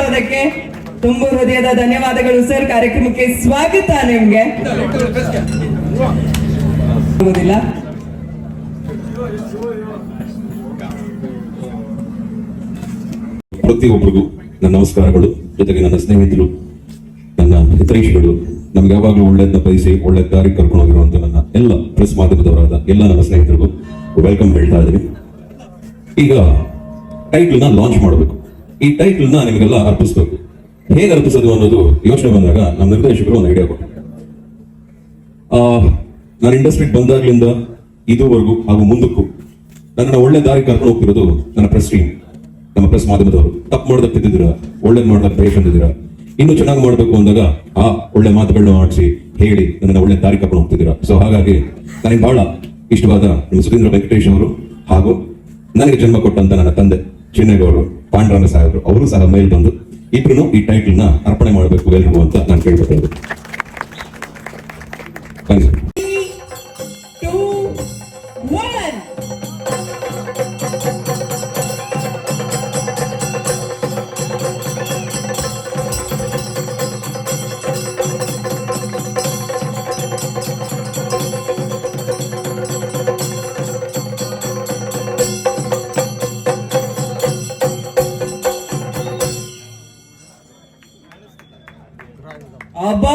ಅದಕ್ಕೆ ತುಂಬಾ ಹೃದಯದ ಧನ್ಯವಾದಗಳು ಸರ್. ಕಾರ್ಯಕ್ರಮಕ್ಕೆ ಸ್ವಾಗತ. ನಿಮ್ಗೆ ಪ್ರತಿಯೊಬ್ಬರಿಗೂ ನನ್ನ ನಮಸ್ಕಾರಗಳು. ಜೊತೆಗೆ ನನ್ನ ಸ್ನೇಹಿತರು, ನನ್ನ ಹಿತೈಷಿಗಳು, ನಮ್ಗೆ ಯಾವಾಗಲೂ ಒಳ್ಳೆಯದನ್ನ ಬಯಸಿ ಒಳ್ಳೆ ದಾರಿ ಕರ್ಕೊಂಡು ಹೋಗಿರುವಂತ ನನ್ನ ಎಲ್ಲ ಪ್ರೆಸ್ ಮಾಧ್ಯಮದವರಾದ ಎಲ್ಲ ನನ್ನ ಸ್ನೇಹಿತರಿಗೂ ವೆಲ್ಕಮ್ ಹೇಳ್ತಾ ಇದ್ದೀನಿ. ಈಗ ಟೈಟ್ಲ್ನ ಲಾಂಚ್ ಮಾಡಬೇಕು. ಈ ಟೈಟ್ಲ್ನ ನಿಮಗೆಲ್ಲ ಅರ್ಪಿಸ್ಬೇಕು. ಹೇಗೆ ಅರ್ಪಿಸೋದು ಅನ್ನೋದು ಯೋಚನೆ ಬಂದಾಗ ನಮ್ಮ ನಿರ್ದೇಶಕರು ಒಂದು ಐಡಿಯಾ ಕೊಟ್ಟರು. ನಾನು ಇಂಡಸ್ಟ್ರಿಗೆ ಬಂದಾಗ್ಲಿಂದ ಇದುವರೆಗೂ ಹಾಗೂ ಮುಂದಕ್ಕೂ ನನ್ನನ್ನು ಒಳ್ಳೆ ದಾರಿ ಕರ್ಕೊಂಡು ಹೋಗ್ತಿರೋದು ನನ್ನ ಪ್ರೆಸ್ ಟೀಮ್, ನಮ್ಮ ಪ್ರೆಸ್ ಮಾಧ್ಯಮದವರು. ತಪ್ಪು ಮಾಡೋದಕ್ಕೆ ತಿದ್ದಿದ್ದೀರಾ, ಒಳ್ಳೇದು ಮಾಡೋದಕ್ಕೆ ಬಯಸಿದ್ದೀರಾ, ಇನ್ನೂ ಚೆನ್ನಾಗಿ ಮಾಡಬೇಕು ಅಂದಾಗ ಆ ಒಳ್ಳೆ ಮಾತುಗಳನ್ನ ಆಡಿಸಿ ಹೇಳಿ ನನ್ನ ಒಳ್ಳೆ ದಾರಿ ಕರ್ಕೊಂಡು ಹೋಗ್ತಿದ್ದೀರಾ. ಸೊ ಹಾಗಾಗಿ ನನಗೆ ಬಹಳ ಇಷ್ಟವಾದ ನಮ್ಮ ಸುಧೀಂದ್ರ ವೆಂಕಟೇಶ್ ಅವರು ಹಾಗೂ ನನಗೆ ಜನ್ಮ ಕೊಟ್ಟಂತ ನನ್ನ ತಂದೆ ಚಿನ್ನೇಗೌಡರು, ಪಾಂಡುರಂಗ ಸಾಹೇಬರು ಅವರು ಸಹ ಮೇಲ್ ಬಂದು ಇಬ್ರು ಈ ಟೈಟ್ಲ್ನ ಅರ್ಪಣೆ ಮಾಡಬೇಕು ಎಲ್ರಿಗೂ ಅಂತ ನಾನು ಕೇಳ್ಕೊಳ್ತೇನೆ. ಅಬ್ಬಾ